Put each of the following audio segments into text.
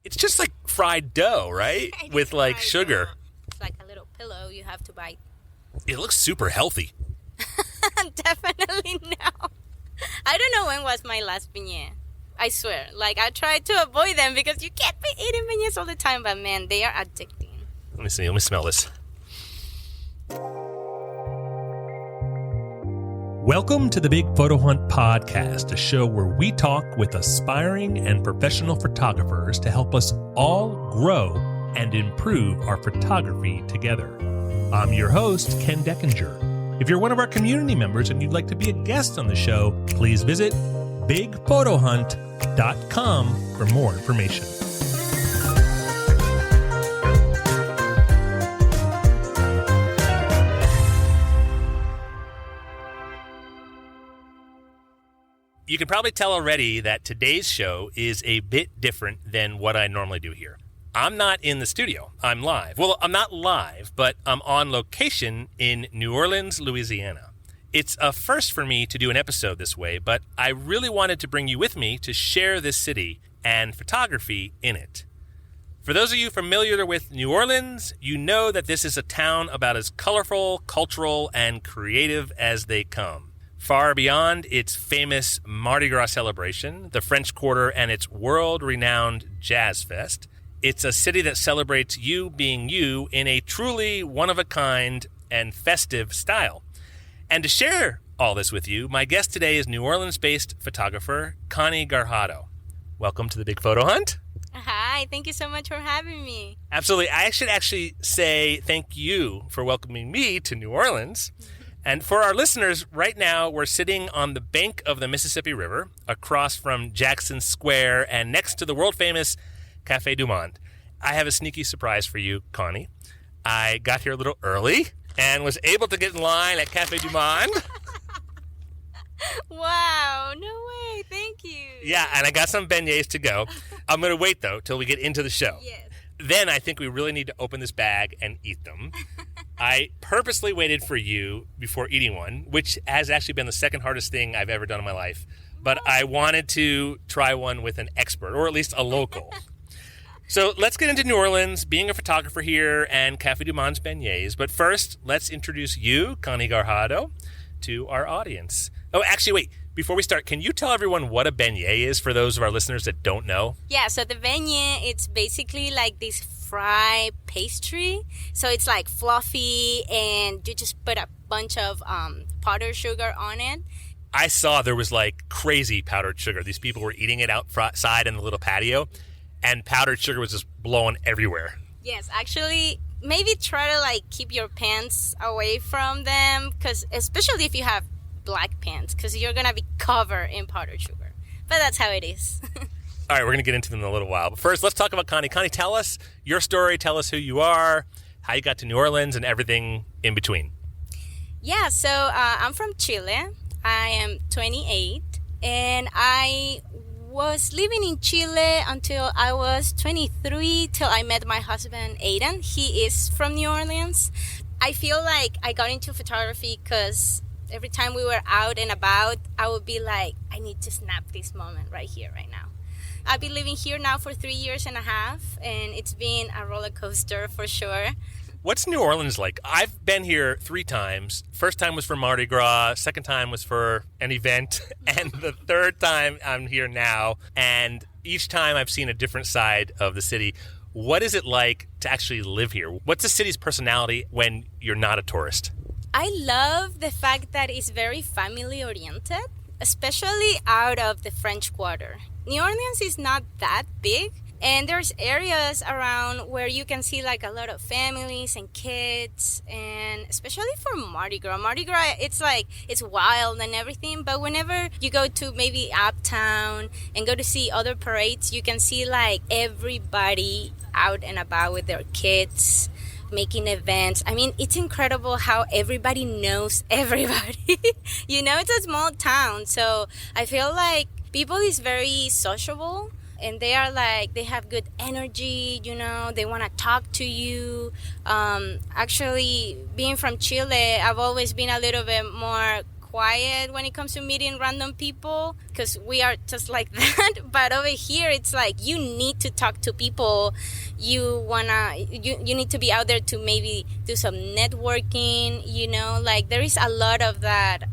It's just like fried dough, right? It With is like fried sugar. dough. It's like a little pillow you have to bite. It looks super healthy. Definitely no. I don't know when was my last beignet. I swear. Like, I try to avoid them because you can't be eating beignets all the time. But, man, they are addicting. Let me see. Let me smell this. Welcome to the Big Photo Hunt Podcast, a show where we talk with aspiring and professional photographers to help us all grow and improve our photography together. I'm your host, Ken Deckinger. If you're one of our community members and you'd like to be a guest on the show, please visit bigphotohunt.com for more information. You can probably tell already that today's show is a bit different than what I normally do here. I'm not in the studio. I'm live. Well, I'm not live, but I'm on location in New Orleans, Louisiana. It's a first for me to do an episode this way, but I really wanted to bring you with me to share this city and photography in it. For those of you familiar with New Orleans, you know that this is a town about as colorful, cultural, and creative as they come. Far beyond its famous Mardi Gras celebration, the French Quarter, and its world-renowned Jazz Fest, it's a city that celebrates you being you in a truly one-of-a-kind and festive style. And to share all this with you, my guest today is New Orleans-based photographer Coni Gajardo. Welcome to the Big Photo Hunt. Hi, thank you so much for having me. Absolutely. I should actually say thank you for welcoming me to New Orleans. And for our listeners, right now we're sitting on the bank of the Mississippi River across from Jackson Square and next to the world-famous Café Du Monde. I have a sneaky surprise for you, Coni. I got here a little early and was able to get in line at Café Du Monde. Wow, no way, thank you. Yeah, and I got some beignets to go. I'm going to wait, though, till we get into the show. Yes. Then I think we really need to open this bag and eat them. I purposely waited for you before eating one, which has actually been the second hardest thing I've ever done in my life. But I wanted to try one with an expert, or at least a local. So let's get into New Orleans, being a photographer here, and Café Du Monde's beignets. But first, let's introduce you, Coni Gajardo, to our audience. Oh, actually, wait. Before we start, can you tell everyone what a beignet is for those of our listeners that don't know? Yeah, so the beignet, it's basically like this fried pastry. So it's like fluffy, and you just put a bunch of powdered sugar on it. I saw there was like crazy powdered sugar. These people were eating it outside in the little patio, and powdered sugar was just blowing everywhere. Yes, actually, maybe try to like keep your pants away from them, because especially if you have black pants, because you're gonna be covered in powdered sugar. But that's how it is. All right, we're gonna get into them in a little while. But first, let's talk about Coni. Coni, tell us your story. Tell us who you are, how you got to New Orleans, and everything in between. Yeah, so I'm from Chile. I am 28, and I was living in Chile until I was 23, till I met my husband, Aiden. He is from New Orleans. I feel like I got into photography because every time we were out and about, I would be like, I need to snap this moment right here, right now. I've been living here now for 3 years and a half, and it's been a roller coaster for sure. What's New Orleans like? I've been here 3 times. First time was for Mardi Gras. Second time was for an event. And the third time I'm here now. And each time I've seen a different side of the city. What is it like to actually live here? What's the city's personality when you're not a tourist? I love the fact that it's very family oriented, especially out of the French Quarter. New Orleans is not that big, and there's areas around where you can see like a lot of families and kids, and especially for Mardi Gras. Mardi Gras, it's like, it's wild and everything, but whenever you go to maybe uptown and go to see other parades, you can see like everybody out and about with their kids, making events. I mean, it's incredible how everybody knows everybody. You know, it's a small town, so I feel like people is very sociable, and they are like, they have good energy, you know, they want to talk to you. Actually, being from Chile, I've always been a little bit more quiet when it comes to meeting random people because we are just like that. But over here, it's like you need to talk to people. You need to be out there to maybe do some networking, like there is a lot of that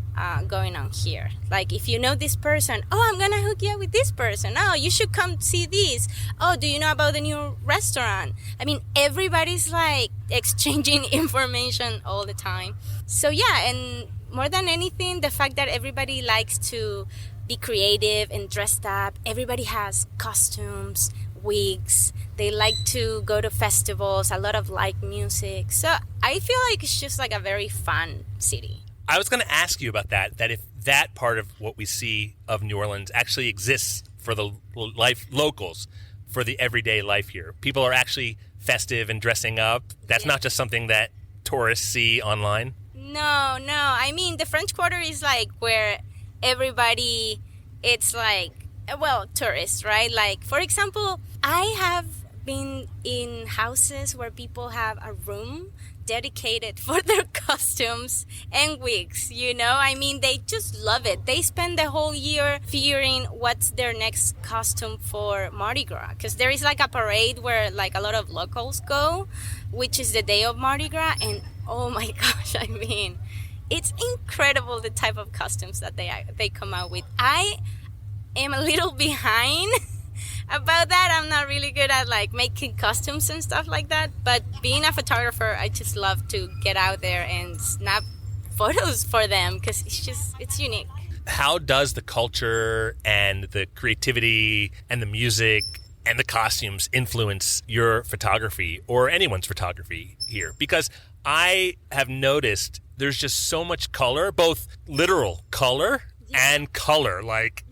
going on here. Like if you know this person, oh, I'm gonna hook you up with this person. Oh, you should come see this. Oh, do you know about the new restaurant? I mean, everybody's like exchanging information all the time. So yeah, and more than anything, the fact that everybody likes to be creative and dressed up. Everybody has costumes, wigs. They like to go to festivals, a lot of live music. So I feel like it's just like a very fun city. I was going to ask you about that if that part of what we see of New Orleans actually exists for the locals, for the everyday life here. People are actually festive and dressing up. That's not just something that tourists see online. No. I mean, the French Quarter is like where everybody, it's like, well, tourists, right? Like, for example, I have been in houses where people have a room dedicated for their costumes and wigs, I mean, they just love it. They spend the whole year figuring what's their next costume for Mardi Gras, because there is like a parade where like a lot of locals go, which is the day of Mardi Gras, and oh my gosh, I mean, it's incredible the type of costumes that they come out with. I am a little behind about that. I'm not really good at like making costumes and stuff like that, but being a photographer, I just love to get out there and snap photos for them because it's unique. How does the culture and the creativity and the music and the costumes influence your photography or anyone's photography here? Because I have noticed there's just so much color, both literal color and color. Like,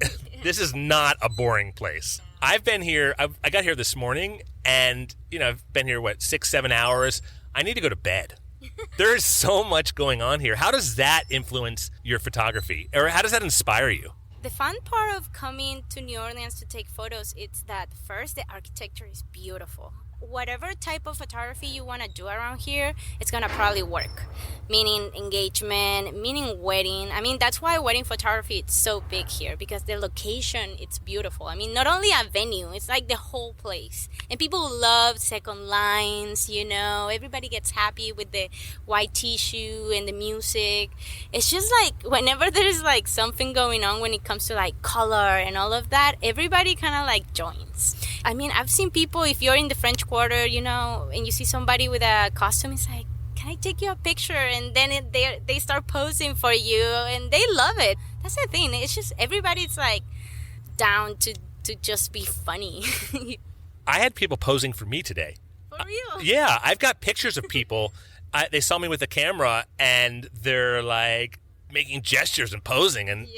this is not a boring place. I've been here, I got here this morning, and, I've been here, 6-7 hours. I need to go to bed. There is so much going on here. How does that influence your photography? Or how does that inspire you? The fun part of coming to New Orleans to take photos, it's that first, the architecture is beautiful. Whatever type of photography you want to do around here, it's going to probably work. Meaning engagement, meaning wedding. I mean, that's why wedding photography is so big here, because the location, it's beautiful. I mean, not only a venue, it's like the whole place. And people love second lines, Everybody gets happy with the white tissue and the music. It's just like whenever there's like something going on when it comes to like color and all of that, everybody kind of like joins. I mean, I've seen people, if you're in the French Quarter, and you see somebody with a costume, it's like, can I take you a picture? And then they start posing for you, and they love it. That's the thing. It's just everybody's like down to just be funny. I had people posing for me today. For real? Yeah, I've got pictures of people. They saw me with a camera, and they're like making gestures and posing, and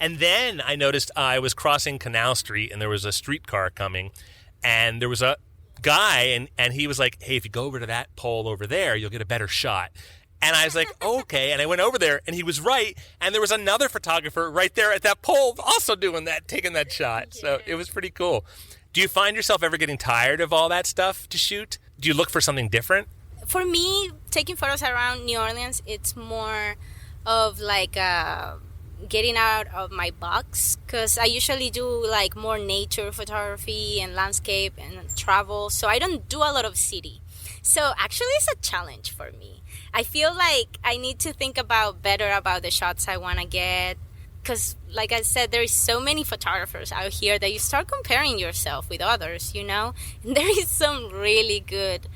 and then I noticed I was crossing Canal Street, and there was a streetcar coming, and there was a guy, and he was like, hey, if you go over to that pole over there, you'll get a better shot. And I was like, okay. And I went over there, and he was right. And there was another photographer right there at that pole also doing that, taking that shot. Yeah. So it was pretty cool. Do you find yourself ever getting tired of all that stuff to shoot? Do you look for something different? For me, taking photos around New Orleans, it's more of like getting out of my box, because I usually do like more nature photography and landscape and travel, so I don't do a lot of city. So actually it's a challenge for me. I feel like I need to think better about the shots I want to get, because like I said, there is so many photographers out here that you start comparing yourself with others, and there is some really good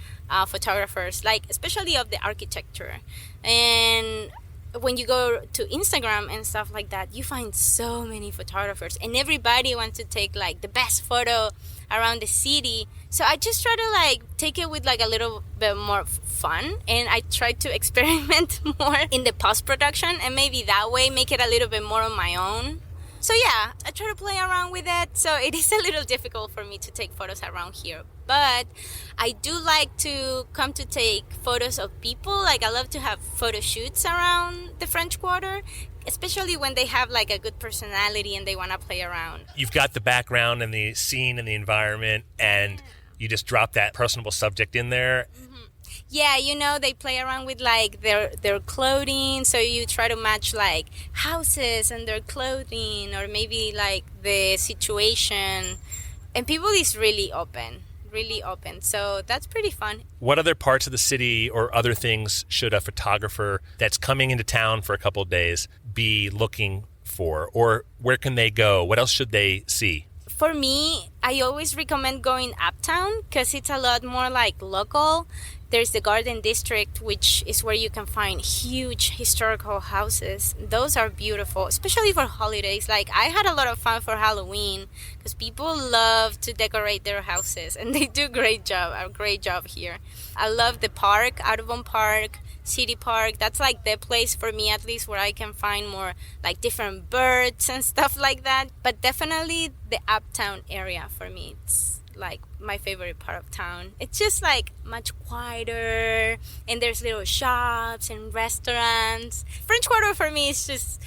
photographers, like especially of the architecture. And when you go to Instagram and stuff like that, you find so many photographers, and everybody wants to take like the best photo around the city. So I just try to like take it with like a little bit more fun, and I try to experiment more in the post-production, and maybe that way make it a little bit more on my own. So yeah, I try to play around with it. So it is a little difficult for me to take photos around here, but I do like to come to take photos of people. Like I love to have photo shoots around the French Quarter, especially when they have like a good personality and they want to play around. You've got the background and the scene and the environment, and you just drop that personable subject in there. Mm-hmm. Yeah, they play around with like their clothing, so you try to match like houses and their clothing, or maybe like the situation. And people is really open. So that's pretty fun. What other parts of the city or other things should a photographer that's coming into town for a couple of days be looking for? Or where can they go? What else should they see? For me, I always recommend going uptown because it's a lot more like local. There's the Garden District, which is where you can find huge historical houses. Those are beautiful, especially for holidays. Like, I had a lot of fun for Halloween because people love to decorate their houses, and they do a great job here. I love the park, Audubon Park, City Park. That's like the place for me, at least, where I can find more like different birds and stuff like that. But definitely the uptown area for me. It's like my favorite part of town. It's just like much quieter, and there's little shops and restaurants. French Quarter for me is just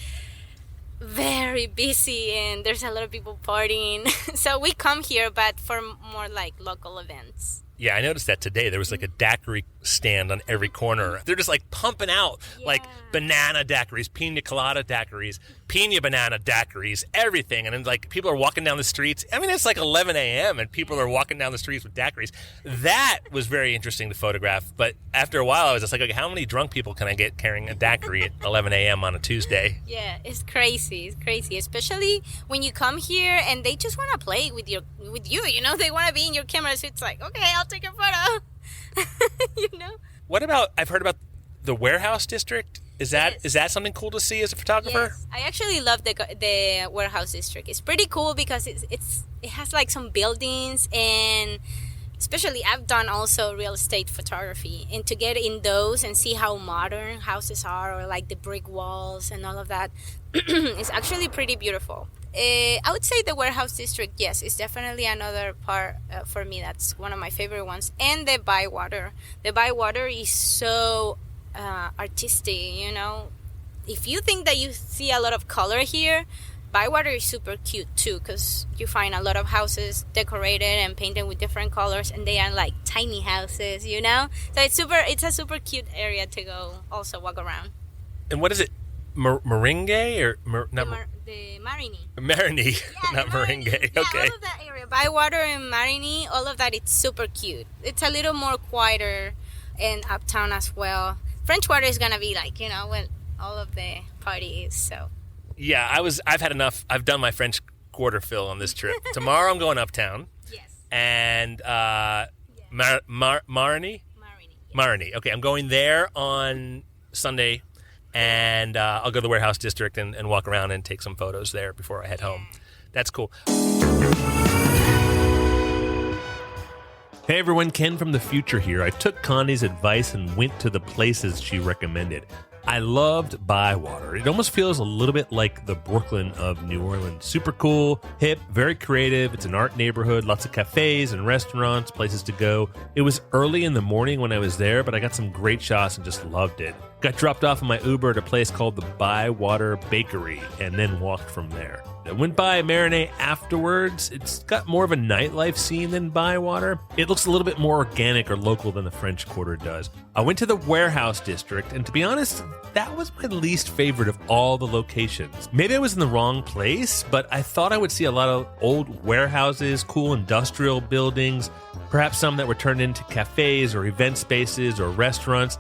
very busy, and there's a lot of people partying. So we come here, but for more like local events. Yeah, I noticed that today. There was like a daiquiri stand on every corner. They're just like pumping out like banana daiquiris, pina colada daiquiris, pina banana daiquiris, everything. And then like people are walking down the streets. I mean, it's like 11 a.m. and people are walking down the streets with daiquiris. That was very interesting to photograph. But after a while, I was just like, okay, how many drunk people can I get carrying a daiquiri at 11 a.m. on a Tuesday? Yeah, it's crazy. It's crazy, especially when you come here and they just want to play with you. They want to be in your camera. So it's like, okay, I'll take a photo. What about, I've heard about the warehouse district. Is that something cool to see as a photographer? Yes, I actually love the warehouse district. It's pretty cool because it has like some buildings, and especially I've done also real estate photography, and to get in those and see how modern houses are, or like the brick walls and all of that, is actually pretty beautiful. I would say the warehouse district, yes, is definitely another part for me. That's one of my favorite ones. And the Bywater. The Bywater is so artistic, If you think that you see a lot of color here, Bywater is super cute too, because you find a lot of houses decorated and painted with different colors, and they are like tiny houses, So it's a super cute area to go also walk around. And what is it? Meringue or the Marigny. Marigny, yeah, not meringue. Yeah, okay. all of that area, Bywater and Marigny, all of that, it's super cute. It's a little more quieter, and uptown as well. French Quarter is gonna be like, when all of the parties. So. Yeah, I've had enough. I've done my French Quarter fill on this trip. Tomorrow I'm going uptown. Yes. And Marigny. Yes. Marigny. Okay, I'm going there on Sunday. And I'll go to the warehouse district and walk around and take some photos there before I head home. That's cool. Hey everyone, Ken from the future here. I took Coni's advice and went to the places she recommended. I loved Bywater. It almost feels a little bit like the Brooklyn of New Orleans. Super cool, hip, very creative. It's an art neighborhood, lots of cafes and restaurants, places to go. It was early in the morning when I was there, but I got some great shots and just loved it. Got dropped off in my Uber at a place called the Bywater Bakery and then walked from there. I went by Marinette afterwards. It's got more of a nightlife scene than Bywater. It looks a little bit more organic or local than the French Quarter does. I went to the warehouse district, and to be honest, that was my least favorite of all the locations. Maybe I was in the wrong place, but I thought I would see a lot of old warehouses, cool industrial buildings, perhaps some that were turned into cafes or event spaces or restaurants.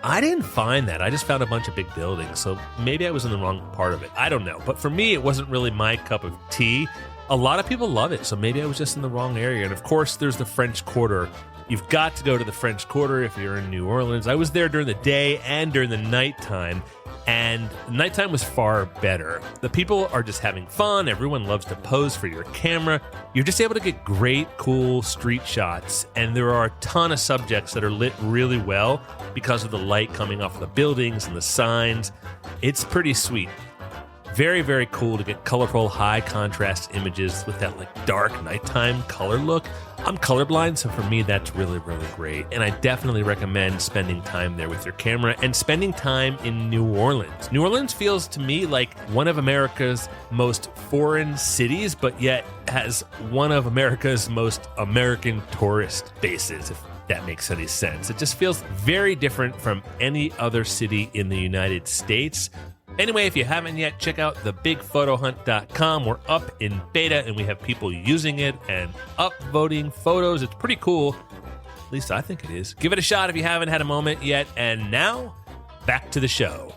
I didn't find that. I just found a bunch of big buildings, so maybe I was in the wrong part of it. I don't know. But for me, it wasn't really my cup of tea. A lot of people love it, so maybe I was just in the wrong area. And of course, there's the French Quarter. You've got to go to the French Quarter if you're in New Orleans. I was there during the day and during the nighttime, and nighttime was far better. The people are just having fun. Everyone loves to pose for your camera. You're just able to get great, cool street shots, and there are a ton of subjects that are lit really well because of the light coming off the buildings and the signs. It's pretty sweet. Very, very cool to get colorful, high contrast images with that like dark nighttime color look. I'm colorblind, so for me, that's really, really great. And I definitely recommend spending time there with your camera and spending time in New Orleans. New Orleans feels to me like one of America's most foreign cities, but yet has one of America's most American tourist bases, that makes any sense. It just feels very different from any other city in the United States. Anyway, if you haven't yet, check out thebigphotohunt.com. We're up in beta, and we have people using it and upvoting photos. It's pretty cool. At least I think it is. Give it a shot if you haven't had a moment yet. And now, back to the show.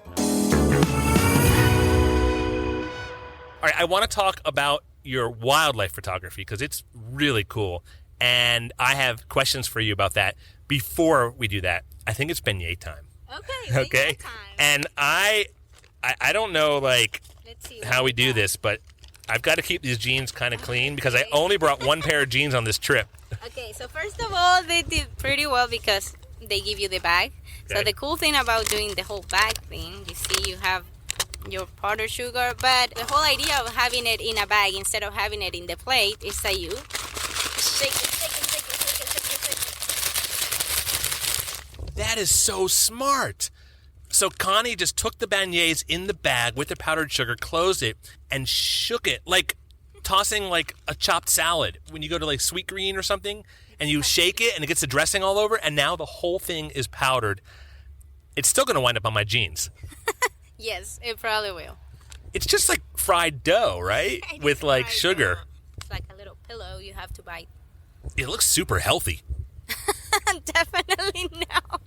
All right, I want to talk about your wildlife photography because it's really cool. And I have questions for you about that. Before we do that, I think it's beignet time. Okay. Time. And I don't know, like, Let's see how we do this, but I've got to keep these jeans kind of clean because I only brought one pair of jeans on this trip. Okay, so first of all, they did pretty well because they give you the bag. Okay. So the cool thing about doing the whole bag thing, you see you have your powdered sugar, but the whole idea of having it in a bag instead of having it in the plate is that you shake it. That is so smart. So Coni just took the beignets in the bag with the powdered sugar, closed it, and shook it like tossing like a chopped salad when you go to like Sweet Green or something, and you shake it and it gets the dressing all over, and now the whole thing is powdered. It's still going to wind up on my jeans. Yes, it probably will. It's just like fried dough, right? With like sugar. Dough. It's like a little pillow you have to bite. It looks super healthy. Definitely no.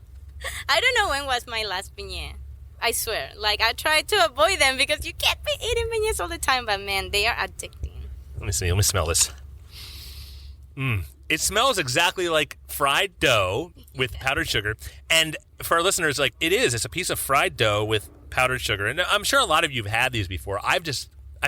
I don't know when was my last beignet. I swear. Like, I try to avoid them because you can't be eating beignets all the time, but man, they are addicting. Let me see. Let me smell this. It smells exactly like fried dough with powdered sugar. And for our listeners, like, it is. It's a piece of fried dough with powdered sugar. And I'm sure a lot of you have had these before. I've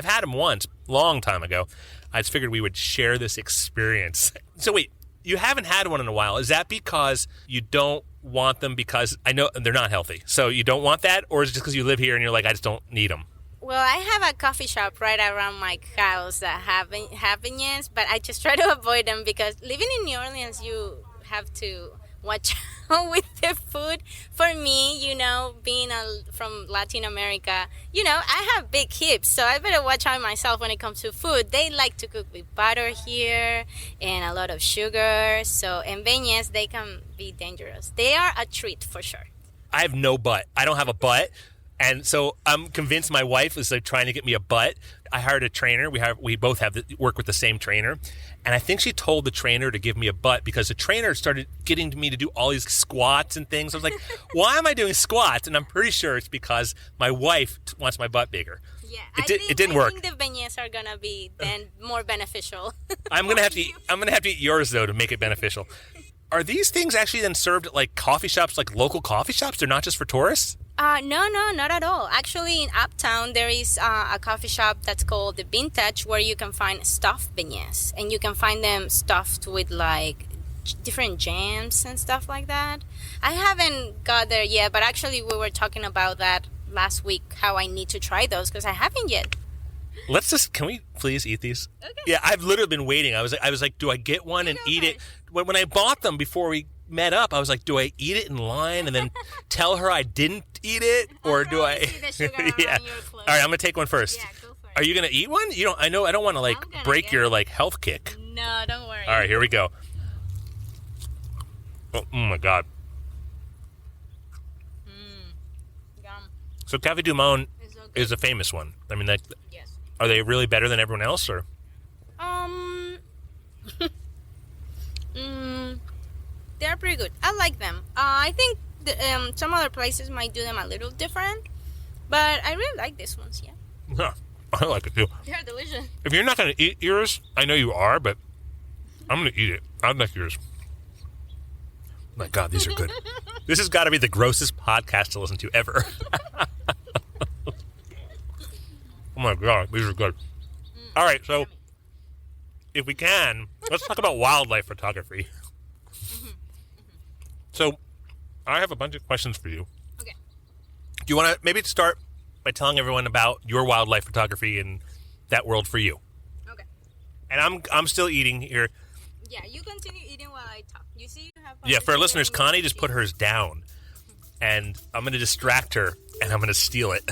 had them once, long time ago. I just figured we would share this experience. So wait, you haven't had one in a while. Is that because you don't want them because I know they're not healthy? So you don't want that? Or is it just because you live here and you're like, I just don't need them? Well, I have a coffee shop right around my house that have beignets, but I just try to avoid them because living in New Orleans, you have to watch out with the food. For me, being from Latin America, I have big hips, so I better watch out myself when it comes to food. They like to cook with butter here and a lot of sugar. So, and beignets, they can be dangerous. They are a treat for sure. I have no butt. I don't have a butt. And so I'm convinced my wife is like trying to get me a butt. I hired a trainer. We both work with the same trainer. And I think she told the trainer to give me a butt because the trainer started getting me to do all these squats and things. I was like, why am I doing squats? And I'm pretty sure it's because my wife wants my butt bigger. Yeah, it didn't work. I think the beignets are gonna be then more beneficial. I'm gonna have to eat yours though to make it beneficial. Are these things actually then served at like coffee shops, like local coffee shops? They're not just for tourists? No, not at all. Actually, in Uptown, there is a coffee shop that's called The Vintage where you can find stuffed beignets. And you can find them stuffed with, like, different jams and stuff like that. I haven't got there yet, but actually we were talking about that last week, how I need to try those because I haven't yet. Can we please eat these? Okay. Yeah, I've literally been waiting. I was like, do I get one and eat it? When I bought them before we met up, I was like, do I eat it in line and then tell her I didn't eat it, or do I? See the sugar Yeah. on your clothes. All right, I'm gonna take one first. Yeah, go for it. Are you gonna eat one? You don't. I know. I don't want to like break your like health kick. No, don't worry. All right, here we go. Oh my God. Yum. So Café Du Monde It's so good. is a famous one. I mean, Yes. are they really better than everyone else, or? They're pretty good. I like them. I think some other places might do them a little different, but I really like these ones. Yeah. Yeah, I like it too. They're delicious. If you're not gonna eat yours, I know you are, but I'm gonna eat it. I like yours. My God, these are good. This has got to be the grossest podcast to listen to ever. Oh my God, these are good. All right, so if we can, let's talk about wildlife photography. So I have a bunch of questions for you. Okay. Do you want to maybe start by telling everyone about your wildlife photography and that world for you? Okay. And I'm still eating here. Yeah, you continue eating while I talk. You see, you have. Yeah, for our listeners, Coni just put hers down, and I'm going to distract her, and I'm going to steal it.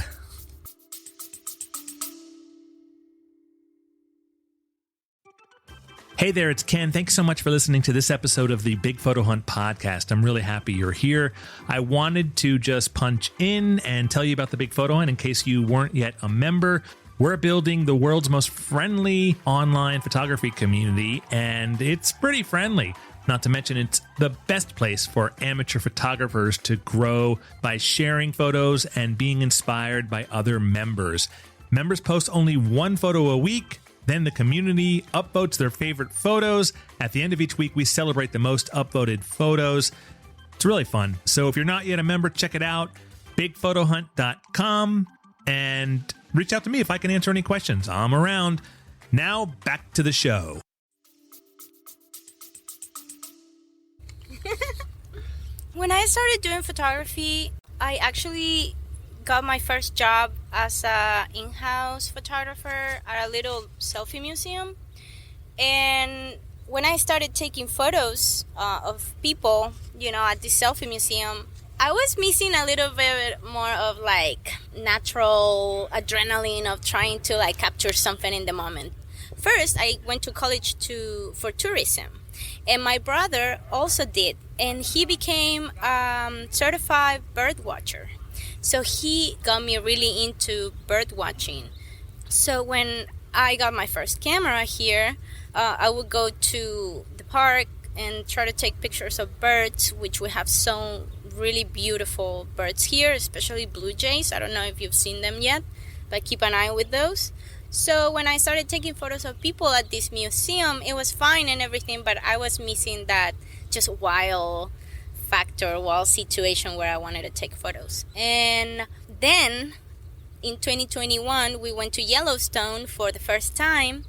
Hey there, it's Ken. Thanks so much for listening to this episode of the Big Photo Hunt podcast. I'm really happy you're here. I wanted to just punch in and tell you about the Big Photo Hunt in case you weren't yet a member. We're building the world's most friendly online photography community, and it's pretty friendly. Not to mention, it's the best place for amateur photographers to grow by sharing photos and being inspired by other members. Members post only one photo a week. Then the community upvotes their favorite photos. At the end of each week, we celebrate the most upvoted photos. It's really fun. So if you're not yet a member, check it out, bigphotohunt.com, and reach out to me if I can answer any questions. I'm around. Now back to the show. When I started doing photography, I actually got my first job as a in-house photographer at a little selfie museum. And when I started taking photos of people, at this selfie museum, I was missing a little bit more of like natural adrenaline of trying to like capture something in the moment. First, I went to college for tourism, and my brother also did, and he became certified bird watcher. So he got me really into bird watching. So when I got my first camera here, I would go to the park and try to take pictures of birds, which we have some really beautiful birds here, especially blue jays. I don't know if you've seen them yet, but keep an eye with those. So when I started taking photos of people at this museum, it was fine and everything, but I was missing that just wild situation where I wanted to take photos. And then in 2021, we went to Yellowstone for the first time.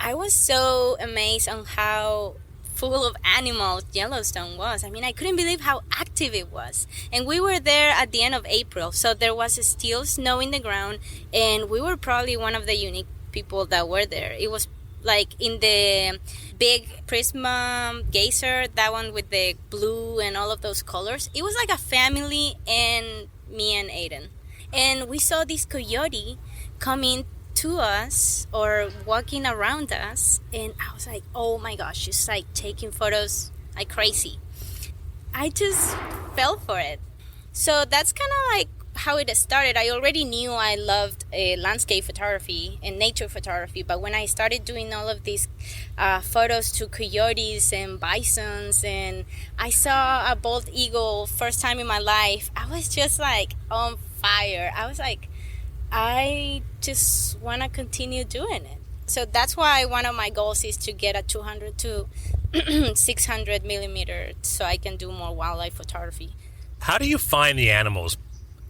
I was so amazed on how full of animals Yellowstone was. I mean, I couldn't believe how active it was. And we were there at the end of April, so there was still snow in the ground, and we were probably one of the unique people that were there. It was like in the big prism geyser, that one with the blue and all of those colors. It was like a family and me and Aiden. And we saw this coyote coming to us or walking around us, and I was like, oh my gosh, she's like taking photos like crazy. I just fell for it. So that's kind of like how it started. I already knew I loved landscape photography and nature photography, but when I started doing all of these photos to coyotes and bisons, and I saw a bald eagle first time in my life, I was just like on fire. I was like, I just want to continue doing it. So that's why one of my goals is to get a 200 to 600 millimeter so I can do more wildlife photography. How do you find the animals?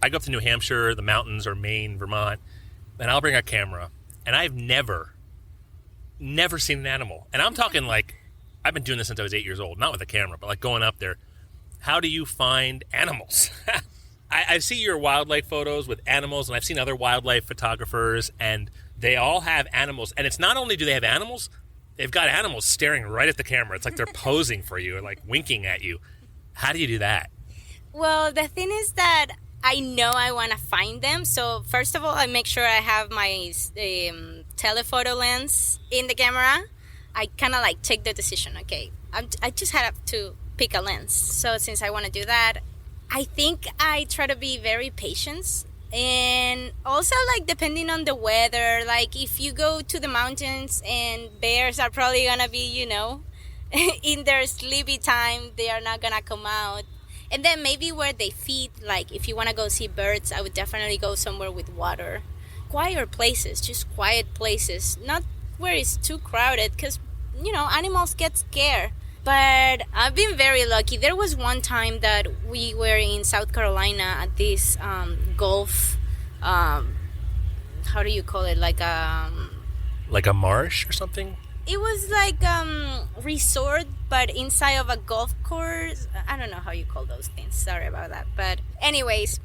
I go up to New Hampshire, the mountains, or Maine, Vermont, and I'll bring a camera, and I've never seen an animal. And I'm talking like, I've been doing this since I was 8 years old, not with a camera, but like going up there. How do you find animals? I see your wildlife photos with animals, and I've seen other wildlife photographers, and they all have animals. And it's not only do they have animals, they've got animals staring right at the camera. It's like they're posing for you, like winking at you. How do you do that? Well, the thing is that I know I want to find them. So first of all, I make sure I have my telephoto lens in the camera. I kind of like take the decision. Okay, I just have to pick a lens. So since I want to do that, I think I try to be very patient. And also, like, depending on the weather, like if you go to the mountains and bears are probably going to be, in their sleepy time, they are not going to come out. And then maybe where they feed, like if you want to go see birds, I would definitely go somewhere with water. Quiet places, just quiet places. Not where it's too crowded because, animals get scared. But I've been very lucky. There was one time that we were in South Carolina at this golf, how do you call it? Like a marsh or something? It was like resort, but inside of a golf course. I don't know how you call those things. Sorry about that. But anyways,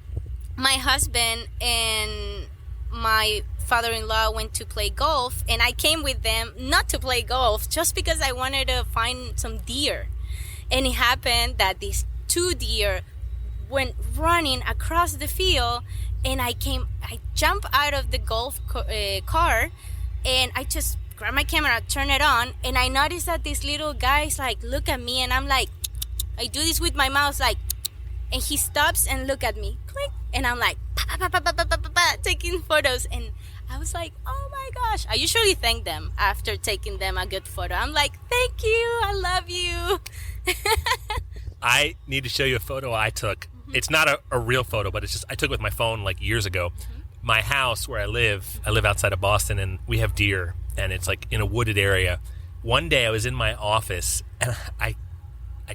my husband and my father-in-law went to play golf, and I came with them not to play golf, just because I wanted to find some deer. And it happened that these two deer went running across the field, and I jumped out of the golf car, and I just grab my camera, turn it on, and I noticed that this little guy's like, look at me, and I'm like, I do this with my mouth, like, and he stops and look at me, click, and I'm like, taking photos, and I was like, oh my gosh. I usually thank them after taking them a good photo. I'm like, thank you, I love you. I need to show you a photo I took. It's not a real photo, but it's just I took it with my phone like years ago. My house where I live outside of Boston, and we have deer, and it's like in a wooded area. One day I was in my office, and I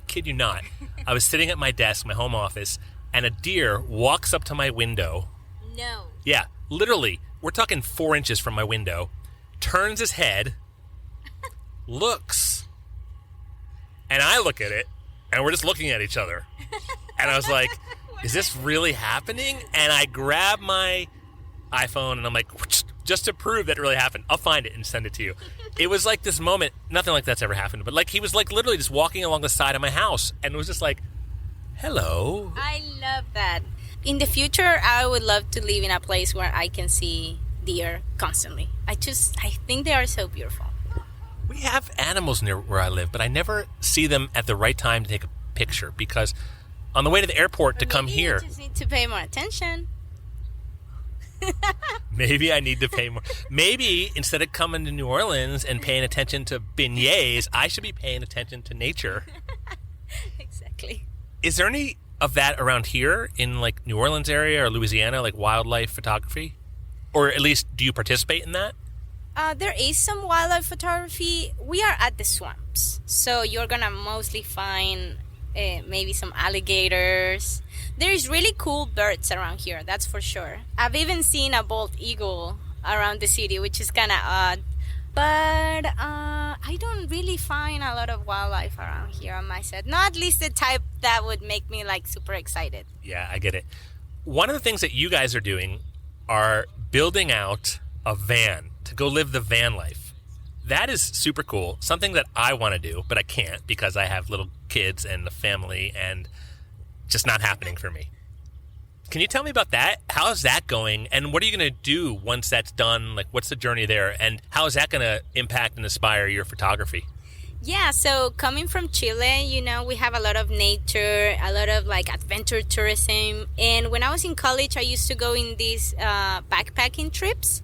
kid you not, I was sitting at my desk, my home office, and a deer walks up to my window. No. Yeah, literally. We're talking 4 inches from my window, turns his head, looks, and I look at it, and we're just looking at each other. And I was like, is this really happening? And I grab my iPhone, and I'm like, just to prove that it really happened, I'll find it and send it to you. It was like this moment, nothing like that's ever happened, but like he was like literally just walking along the side of my house, and it was just like, hello. I love that. In the future, I would love to live in a place where I can see deer constantly. I think they are so beautiful. We have animals near where I live, but I never see them at the right time to take a picture, because on the way to the airport to come here... You just need to pay more attention. Maybe I need to pay more. Maybe instead of coming to New Orleans and paying attention to beignets, I should be paying attention to nature. Exactly. Is there any of that around here in like New Orleans area or Louisiana, like wildlife photography? Or at least do you participate in that? There is some wildlife photography. We are at the swamps, so you're gonna mostly find maybe some alligators. There is really cool birds around here, that's for sure. I've even seen a bald eagle around the city, which is kind of odd. But I don't really find a lot of wildlife around here on my set. Not at least the type that would make me like super excited. Yeah, I get it. One of the things that you guys are doing are building out a van to go live the van life. That is super cool. Something that I want to do, but I can't because I have little kids and a family, and just not happening for me. Can you tell me about that? How is that going? And what are you going to do once that's done? Like, what's the journey there? And how is that going to impact and inspire your photography? Yeah, so coming from Chile, you know, we have a lot of nature, a lot of like adventure tourism. And when I was in college, I used to go in these backpacking trips.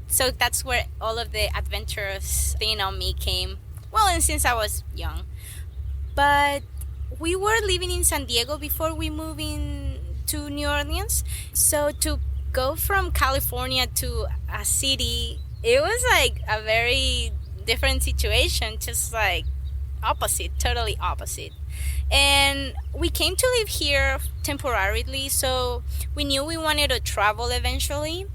So that's where all of the adventurous thing on me came. Well, and since I was young. But we were living in San Diego before we moved in to New Orleans. So to go from California to a city, it was like a very different situation, just like opposite, totally opposite. And we came to live here temporarily, so we knew we wanted to travel eventually.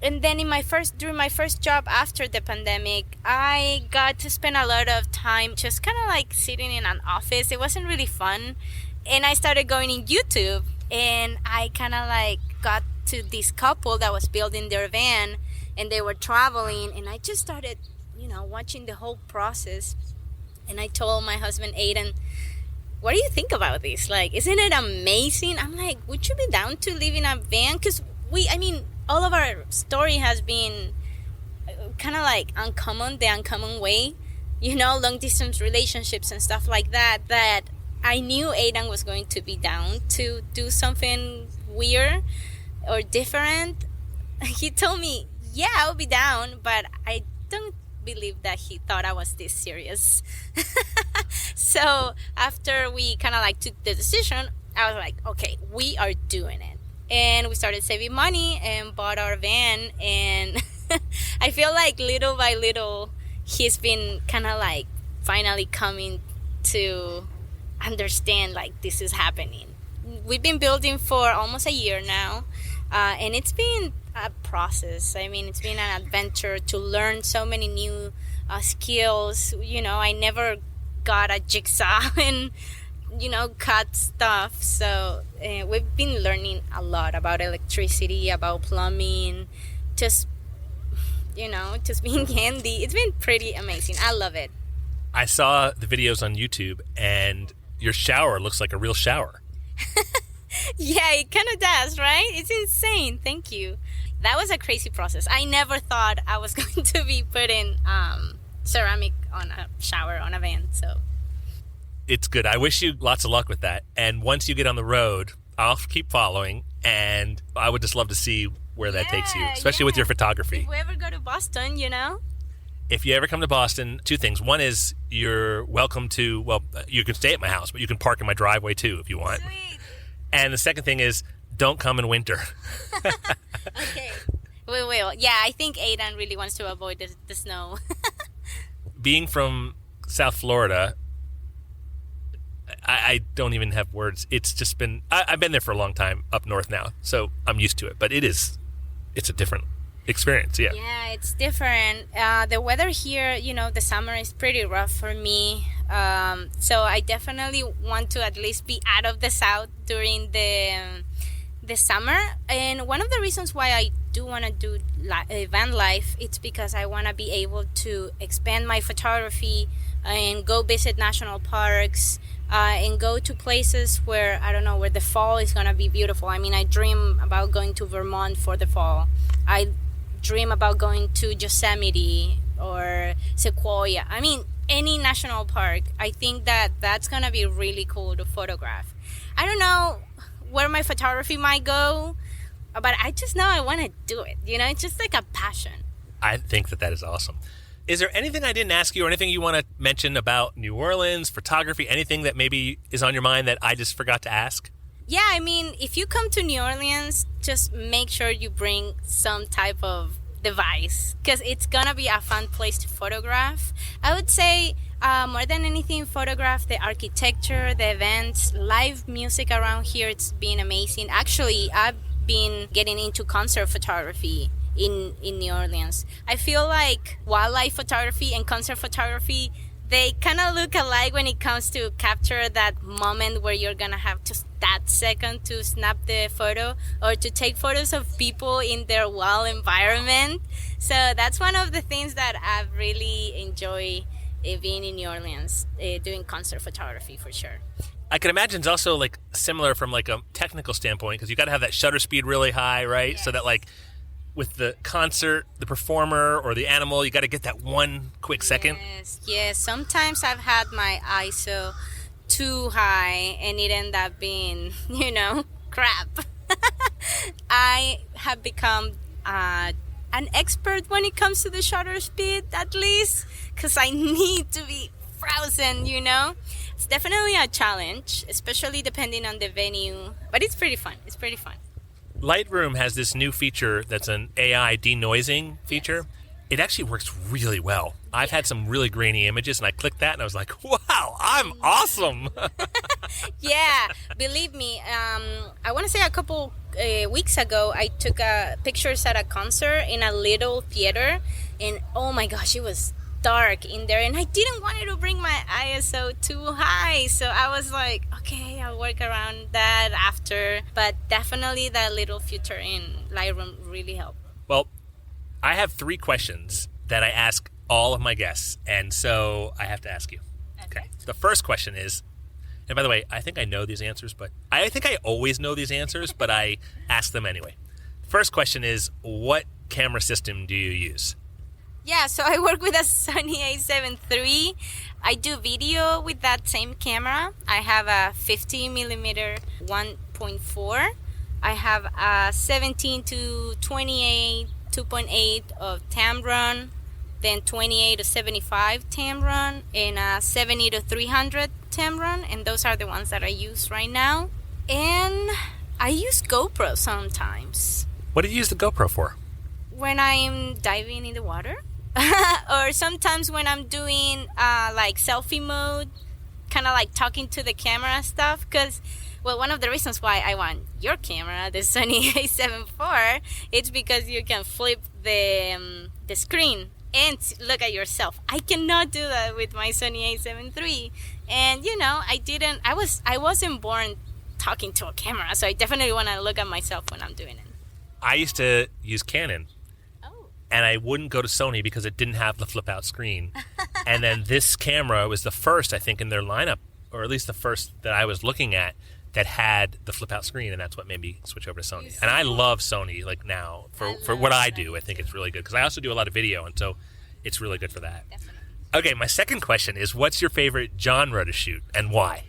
And then during my first job after the pandemic, I got to spend a lot of time just kind of like sitting in an office. It wasn't really fun. And I started going in YouTube, and I kind of like got to this couple that was building their van, and they were traveling, and I just started, you know, watching the whole process. And I told my husband, Aiden, what do you think about this? Like, isn't it amazing? I'm like, would you be down to live in a van? Because all of our story has been kind of like the uncommon way, you know, long distance relationships and stuff like that, that I knew Aidan was going to be down to do something weird or different. He told me, yeah, I'll be down, but I don't believe that he thought I was this serious. So after we kind of like took the decision, I was like, okay, we are doing it. And we started saving money and bought our van. And I feel like little by little, he's been kind of like finally coming to understand like this is happening. We've been building for almost a year now. And it's been a process. I mean, it's been an adventure to learn so many new skills. You know, I never got a jigsaw and, you know, cut stuff. So we've been learning a lot about electricity, about plumbing, just, you know, just being handy. It's been pretty amazing. I love it. I saw the videos on YouTube, and your shower looks like a real shower. Yeah, it kind of does, right? It's insane. Thank you. that was a crazy process. I never thought I was going to be putting ceramic on a shower on a van. So it's good. I wish you lots of luck with that. And once you get on the road, I'll keep following, and I would just love to see where that takes you, especially with your photography. If we ever go to Boston, you know? If you ever come to Boston, two things. One is you're welcome to, well, you can stay at my house, but you can park in my driveway too if you want. Sweet. And the second thing is don't come in winter. Okay. We will. Yeah, I think Aidan really wants to avoid the snow. Being from South Florida, I don't even have words. It's just been, I've been there for a long time up north now, so I'm used to it. But it's a different experience, yeah. Yeah, it's different. The weather here, you know, the summer is pretty rough for me. So I definitely want to at least be out of the South during the summer. And one of the reasons why I do want to do van life, it's because I want to be able to expand my photography and go visit national parks, and go to places where, I don't know, where the fall is going to be beautiful. I mean, I dream about going to Vermont for the fall. I dream about going to Yosemite or Sequoia. I mean, any national park. I think that's going to be really cool to photograph. I don't know where my photography might go, but I just know I want to do it. You know, it's just like a passion. I think that is awesome. Is there anything I didn't ask you or anything you want to mention about New Orleans, photography, anything that maybe is on your mind that I just forgot to ask? Yeah, I mean, if you come to New Orleans, just make sure you bring some type of device because it's going to be a fun place to photograph. I would say more than anything, photograph the architecture, the events, live music around here. It's been amazing. Actually, I've been getting into concert photography in New Orleans. I feel like wildlife photography and concert photography, they kind of look alike when it comes to capture that moment where you're gonna have just that second to snap the photo or to take photos of people in their wild environment. So that's one of the things that I've really enjoyed being in New Orleans, doing concert photography for sure. I can imagine it's also like similar from like a technical standpoint because you got to have that shutter speed really high, right? Yes. So that like with the concert, the performer or the animal, you got to get that one quick second. Yes. Sometimes I've had my ISO too high and it ended up being, you know, crap. I have become an expert when it comes to the shutter speed, at least, because I need to be frozen, you know. It's definitely a challenge, especially depending on the venue, but it's pretty fun. Lightroom has this new feature that's an AI denoising feature. It actually works really well. I've had some really grainy images, and I clicked that, and I was like, wow, I'm awesome. Yeah, believe me. I want to say a couple weeks ago, I took pictures at a concert in a little theater, and oh my gosh, it was dark in there, and I didn't want to bring my ISO too high, so I was like, okay, I'll work around that after, but definitely that little feature in Lightroom really helped. Well, I have 3 questions that I ask all of my guests, and so I have to ask you. Okay. The first question is, and by the way, I think I know these answers, but I think I always know these answers, but I ask them anyway. First question is, what camera system do you use? Yeah, so I work with a Sony a7 III. I do video with that same camera. I have a 50mm 1.4. I have a 17 to 28 2.8 of Tamron, then 28 to 75 Tamron, and a 70 to 300 Tamron, and those are the ones that I use right now. And I use GoPro sometimes. What do you use the GoPro for? When I'm diving in the water. Or sometimes when I'm doing like selfie mode, kind of like talking to the camera stuff. Because, well, one of the reasons why I want your camera, the Sony a7 IV, it's because you can flip the screen and look at yourself. I cannot do that with my Sony a7 III. And, you know, I wasn't born talking to a camera, so I definitely want to look at myself when I'm doing it. I used to use Canon. And I wouldn't go to Sony because it didn't have the flip-out screen. And then this camera was the first, I think, in their lineup, or at least the first that I was looking at, that had the flip out screen, and that's what made me switch over to Sony. And I love Sony like now for what I do. I think it's really good because I also do a lot of video, and so it's really good for that. Definitely. Okay, my second question is, what's your favorite genre to shoot and why?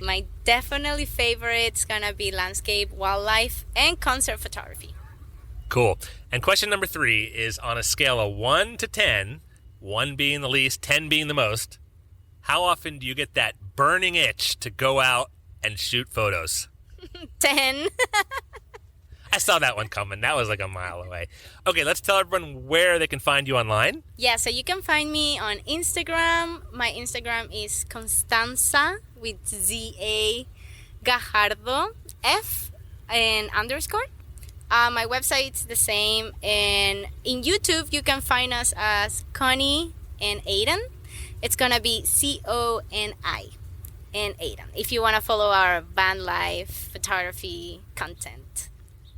My definitely favorite's gonna be landscape, wildlife, and concert photography. Cool. And question number 3 is, on a scale of 1 to 10, 1 being the least, 10 being the most, how often do you get that burning itch to go out and shoot photos? 10. I saw that one coming. That was like a mile away. Okay, let's tell everyone where they can find you online. Yeah, so you can find me on Instagram. My Instagram is Constanza with Z-A Gajardo, F and underscore. My website's the same. And in YouTube, you can find us as Coni and Aiden. It's going to be C-O-N-I and Aiden, if you want to follow our van life photography content.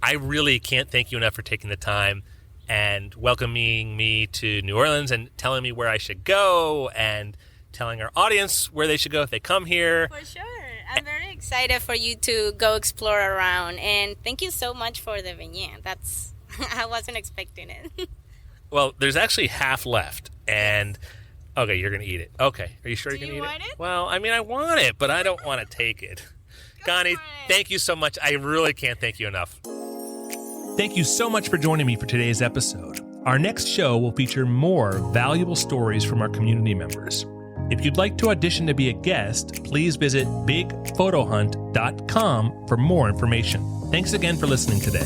I really can't thank you enough for taking the time and welcoming me to New Orleans and telling me where I should go and telling our audience where they should go if they come here. For sure. I'm very excited for you to go explore around. And thank you so much for the beignet. That's I wasn't expecting it. Well, there's actually half left. And, okay, you're going to eat it. Okay. Are you sure you're going to eat it? Do you want it? Well, I mean, I want it, but I don't want to take it. Coni, thank you so much. I really can't thank you enough. Thank you so much for joining me for today's episode. Our next show will feature more valuable stories from our community members. If you'd like to audition to be a guest, please visit bigphotohunt.com for more information. Thanks again for listening today.